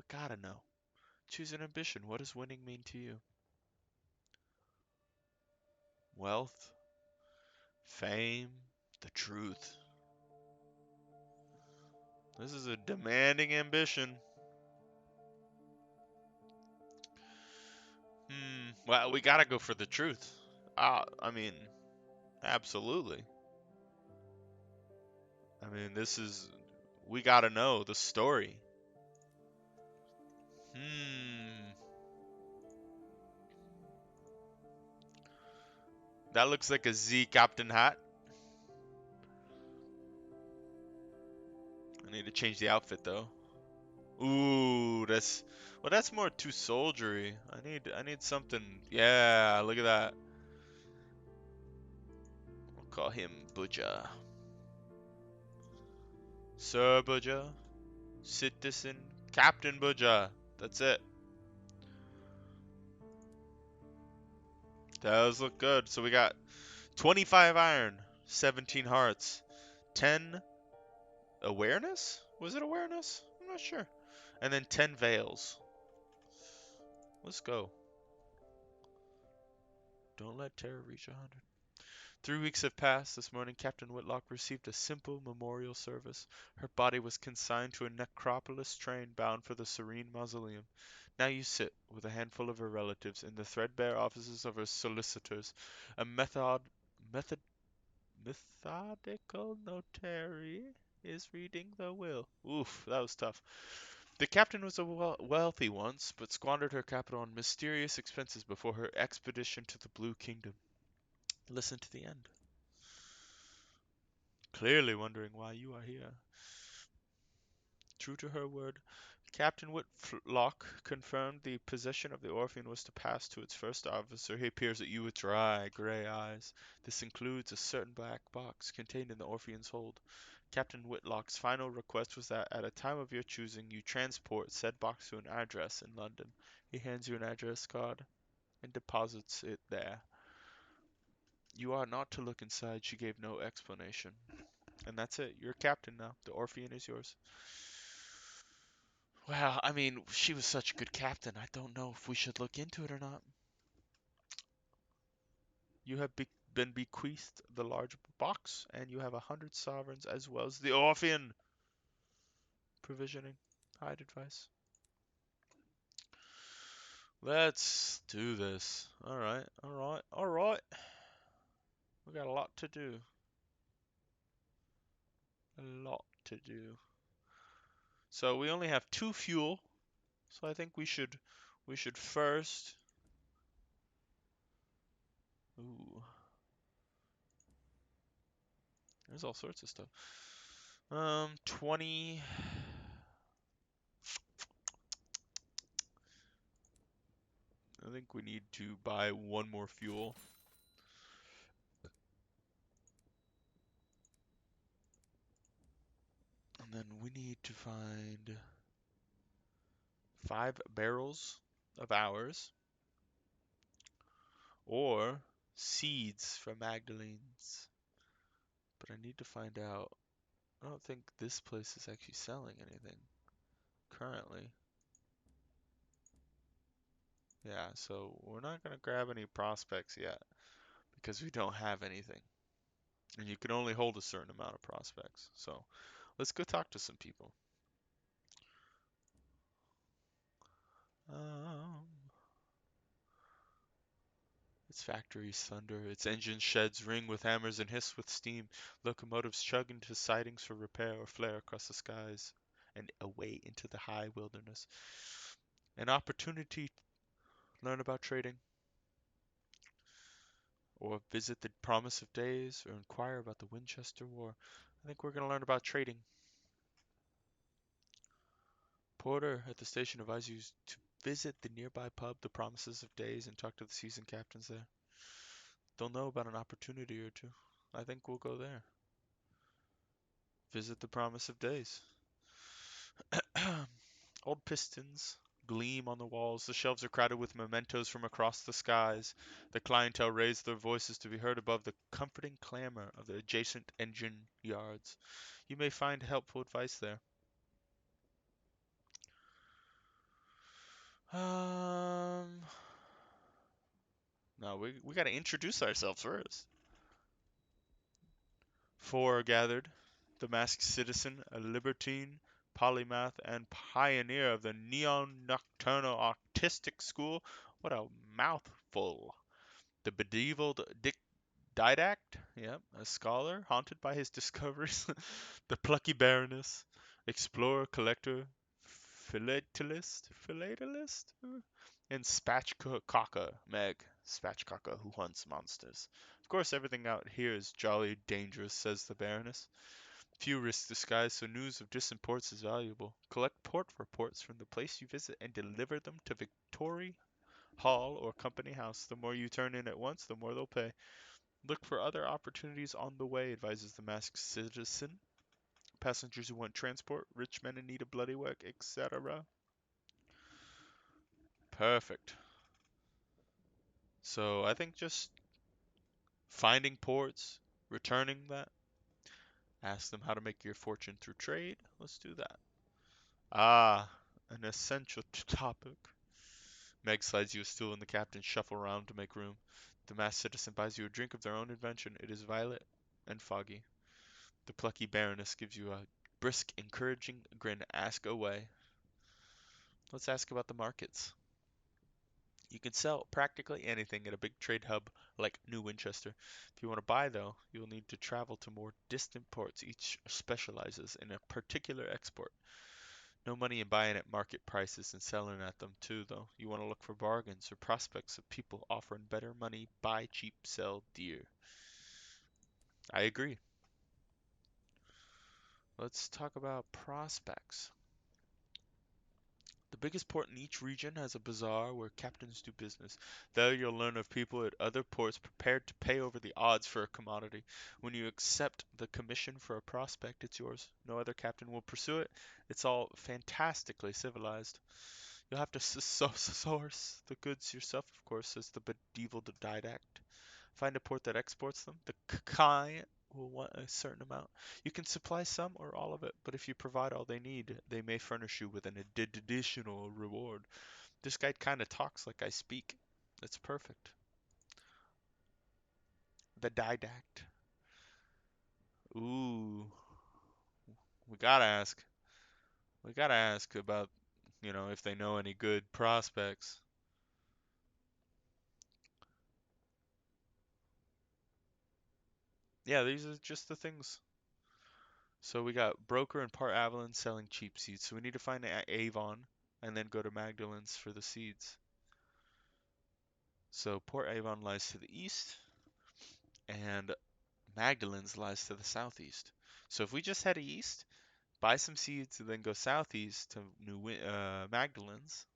gotta know. Choose an ambition. What does winning mean to you? Wealth, fame, the truth. This is a demanding ambition. Well, we gotta go for the truth. I mean, absolutely. I mean, we gotta know the story. Hmm. That looks like a Z Captain hat. I need to change the outfit though. Ooh, that's more too soldiery. I need something. Yeah, look at that. We'll call him Buja. Sir Buja, Citizen Captain Buja. That's it. Does look good. So we got 25 iron, 17 hearts, 10 awareness? Was it awareness? I'm not sure. And then 10 veils. Let's go. Don't let terror reach 100. 3 weeks have passed. This morning, Captain Whitlock received a simple memorial service. Her body was consigned to a necropolis train bound for the serene mausoleum. Now you sit, with a handful of her relatives, in the threadbare offices of her solicitors. A method, methodical notary is reading the will. Oof, that was tough. The captain was a wealthy once, but squandered her capital on mysterious expenses before her expedition to the Blue Kingdom. Listen to the end. Clearly wondering why you are here. True to her word, Captain Whitlock confirmed the possession of the Orpheum was to pass to its first officer. He peers at you with dry, grey eyes. This includes a certain black box contained in the Orpheum's hold. Captain Whitlock's final request was that at a time of your choosing, you transport said box to an address in London. He hands you an address card and deposits it there. You are not to look inside. She gave no explanation. And that's it. You're captain now. The Orpheum is yours. Well, I mean, she was such a good captain. I don't know if we should look into it or not. You have been bequeathed the large box, and you have 100 sovereigns as well as the Orpheum. Provisioning. I'd advise. Let's do this. Alright, alright, alright. We got a lot to do. A lot to do. So we only have 2 fuel. So I think we should first. Ooh, there's all sorts of stuff. 20. I think we need to buy one more fuel. And then we need to find 5 barrels of ours or seeds from Magdalene's. But I need to find out. I don't think this place is actually selling anything currently. Yeah, so we're not going to grab any prospects yet because we don't have anything. And you can only hold a certain amount of prospects. So let's go talk to some people. Um, Its factories thunder, its engine sheds ring with hammers and hiss with steam. Locomotives chug into sidings for repair or flare across the skies and away into the high wilderness. An opportunity to learn about trading, or visit the Promise of Days, or inquire about the Winchester War. I think we're going to learn about trading. Porter at the station advises you to visit the nearby pub, the Promises of Days, and talk to the season captains there. They'll know about an opportunity or two. I think we'll go there. Visit the Promise of Days. Old pistons gleam on the walls. The shelves are crowded with mementos from across the skies. The clientele raise their voices to be heard above the comforting clamor of the adjacent engine yards. You may find helpful advice there. Um, no, we got to introduce ourselves first. Four are gathered: the masked citizen, a libertine, polymath, and pioneer of the neo-nocturnal artistic school. What a mouthful. The bedeviled didact, yep, a scholar haunted by his discoveries. The plucky baroness, explorer, collector, philatelist, and spatchcocker, Meg, spatchcocker who hunts monsters. Of course, everything out here is jolly dangerous, says the baroness. Few risks disguised, so news of distant ports is valuable. Collect port reports from the place you visit and deliver them to Victory Hall or Company House. The more you turn in at once, the more they'll pay. Look for other opportunities on the way, advises the masked citizen. Passengers who want transport, rich men in need of bloody work, etc. Perfect. So I think just finding ports, returning that, ask them how to make your fortune through trade. Let's do that. Ah, an essential topic. Meg slides you a stool and the captain shuffle around to make room. The masked citizen buys you a drink of their own invention. It is violet and foggy. The plucky baroness gives you a brisk, encouraging grin. Ask away. Let's ask about the markets. You can sell practically anything at a big trade hub like New Winchester. If you want to buy, though, you'll need to travel to more distant ports. Each specializes in a particular export. No money in buying at market prices and selling at them, too, though. You want to look for bargains or prospects of people offering better money, buy cheap, sell dear. I agree. Let's talk about prospects. The biggest port in each region has a bazaar where captains do business. There you'll learn of people at other ports prepared to pay over the odds for a commodity. When you accept the commission for a prospect, it's yours. No other captain will pursue it. It's all fantastically civilized. You'll have to source the goods yourself, of course, says the bedeviled didact. Find a port that exports them. The client will want a certain amount. You can supply some or all of it, but if you provide all they need, they may furnish you with an additional reward. This guy kind of talks like I speak. It's perfect. The didact. Ooh, we gotta ask. We gotta ask about, if they know any good prospects. Yeah, these are just the things. So we got broker and part Avalon selling cheap seeds. So we need to find Avon and then go to Magdalene's for the seeds. So Port Avon lies to the east and Magdalene's lies to the southeast. So if we just head east, buy some seeds, and then go southeast to Magdalene's,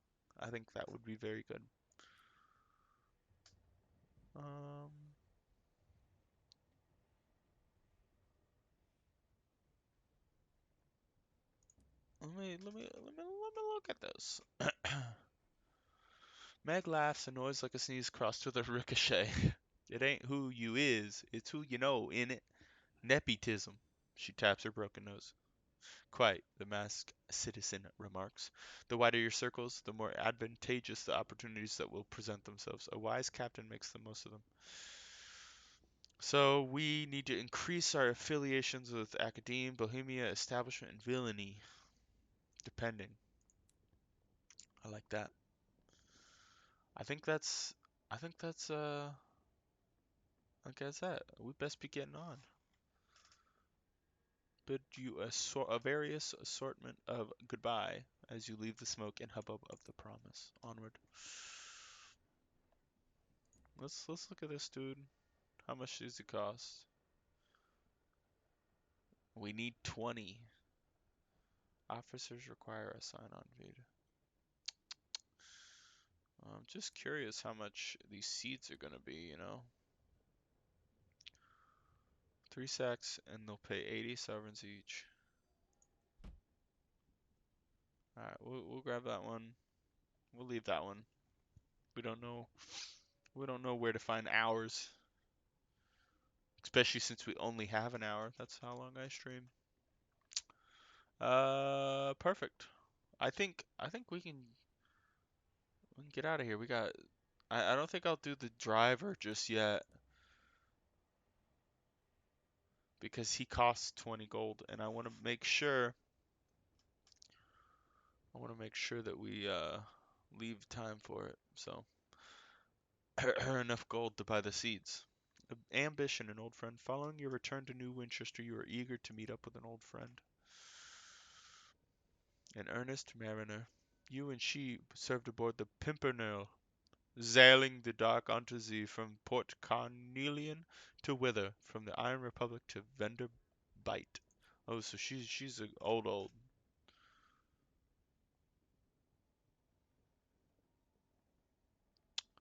I think that would be very good. Um, let me look at this. Meg laughs, a noise like a sneeze crossed with a ricochet. It ain't who you is, it's who you know, in it. Nepotism. She taps her broken nose. Quite, the masked citizen remarks. The wider your circles, the more advantageous the opportunities that will present themselves. A wise captain makes the most of them. So we need to increase our affiliations with academe, bohemia, establishment, and villainy, depending. I like that. I think that's, I think that's, I guess that. We best be getting on. Bid you a various assortment of goodbye as you leave the smoke and hubbub of the promise. Onward. Let's look at this dude. How much does it cost? We need 20. Officers require a sign-on feed. I'm just curious how much these seeds are gonna be. 3 sacks and they'll pay 80 sovereigns each. Alright, we'll grab that one. We'll leave that one. We don't know we don't know where to find ours. Especially since we only have an hour. That's how long I stream. Perfect. I think we can. We can get out of here. We got. I don't think I'll do the driver just yet because he costs 20 gold, and I want to make sure. I want to make sure that we leave time for it. So enough gold to buy the seeds. Ambition, an old friend. Following your return to New Winchester, you are eager to meet up with an old friend. An earnest mariner. You and she served aboard the Pimpernel, sailing the dark Untersee from Port Carnelian to Wither, from the Iron Republic to Vanderbite. Oh, so she's a old.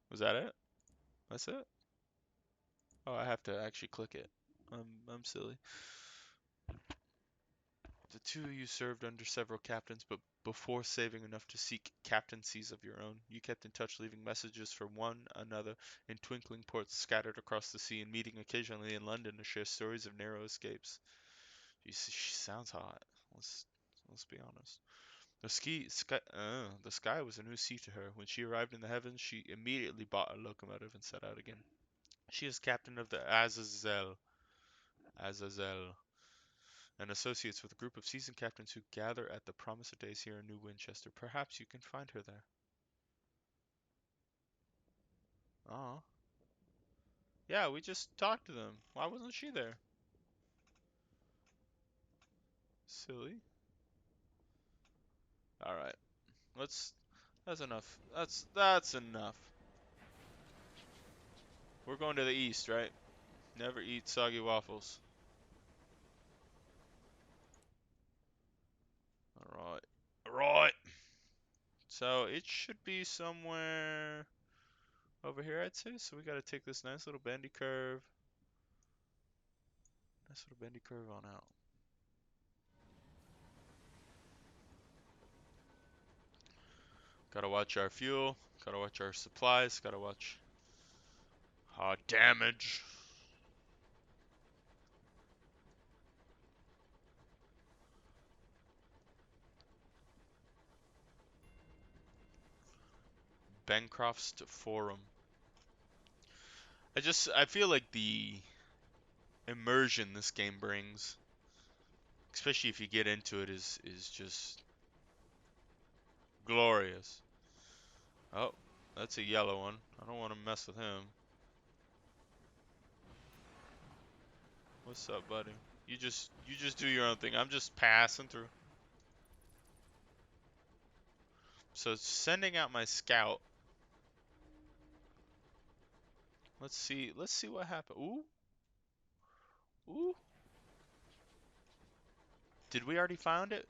Was that it? That's it? Oh, I have to actually click it. I'm silly. The two of you served under several captains, but before saving enough to seek captaincies of your own, you kept in touch, leaving messages for one another in twinkling ports scattered across the sea, and meeting occasionally in London to share stories of narrow escapes. She sounds hot. Let's let's be honest. The sky was a new sea to her. When she arrived in the heavens, she immediately bought a locomotive and set out again. She is captain of the Azazel, and associates with a group of seasoned captains who gather at the Promise of Days here in New Winchester. Perhaps you can find her there. Oh. Yeah, we just talked to them. Why wasn't she there? Silly. Alright. Let's that's enough. That's enough. We're going to the east, right? Never eat soggy waffles. Alright. Alright. So it should be somewhere over here, I'd say. So we gotta take this nice little bendy curve. Nice little bendy curve on out. Gotta watch our fuel. Gotta watch our supplies. Gotta watch our damage. Bancroft's Forum. I feel like the immersion this game brings, especially if you get into it, is just glorious. Oh, that's a yellow one. I don't want to mess with him. What's up, buddy? You just do your own thing. I'm just passing through. So sending out my scout. Let's see what happens. Ooh, ooh. Did we already find it?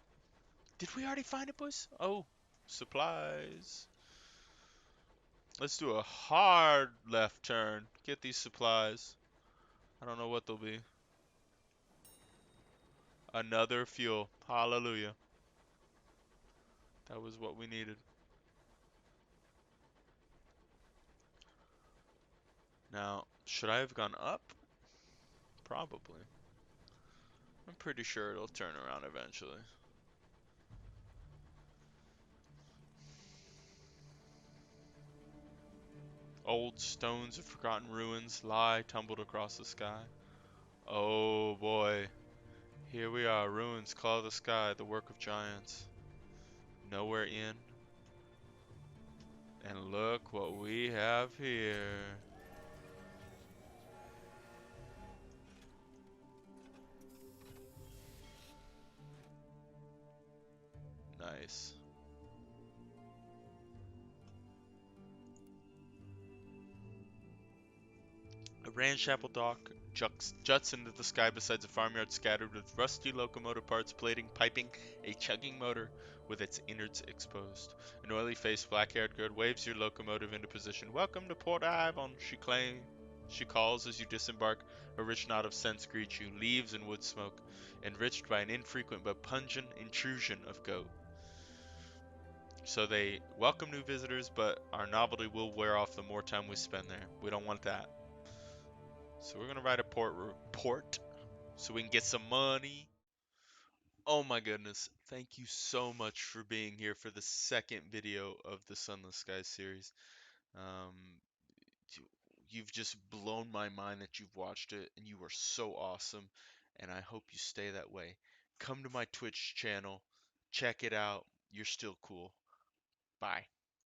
Did we already find it, boys? Oh, supplies. Let's do a hard left turn. Get these supplies. I don't know what they'll be. Another fuel. Hallelujah. That was what we needed. Now, should I have gone up? Probably. I'm pretty sure it'll turn around eventually. Old stones of forgotten ruins lie tumbled across the sky. Oh boy. Here we are. Ruins claw the sky, the work of giants. Nowhere in. And look what we have here. Nice. A ramshackle dock juts into the sky beside a farmyard scattered with rusty locomotive parts, plating, piping, a chugging motor with its innards exposed. An oily-faced, black-haired girl waves your locomotive into position. Welcome to Port Avon, she calls as you disembark. A rich knot of scents greets you, leaves and wood smoke, enriched by an infrequent but pungent intrusion of goat. So they welcome new visitors, but our novelty will wear off the more time we spend there. We don't want that. So we're gonna write a port so we can get some money. Oh my goodness. Thank you so much for being here for the second video of the Sunless Skies series. Um, you- you've just blown my mind that you've watched it, and you are so awesome, and I hope you stay that way. Come to my Twitch channel, check it out. You're still cool. Bye.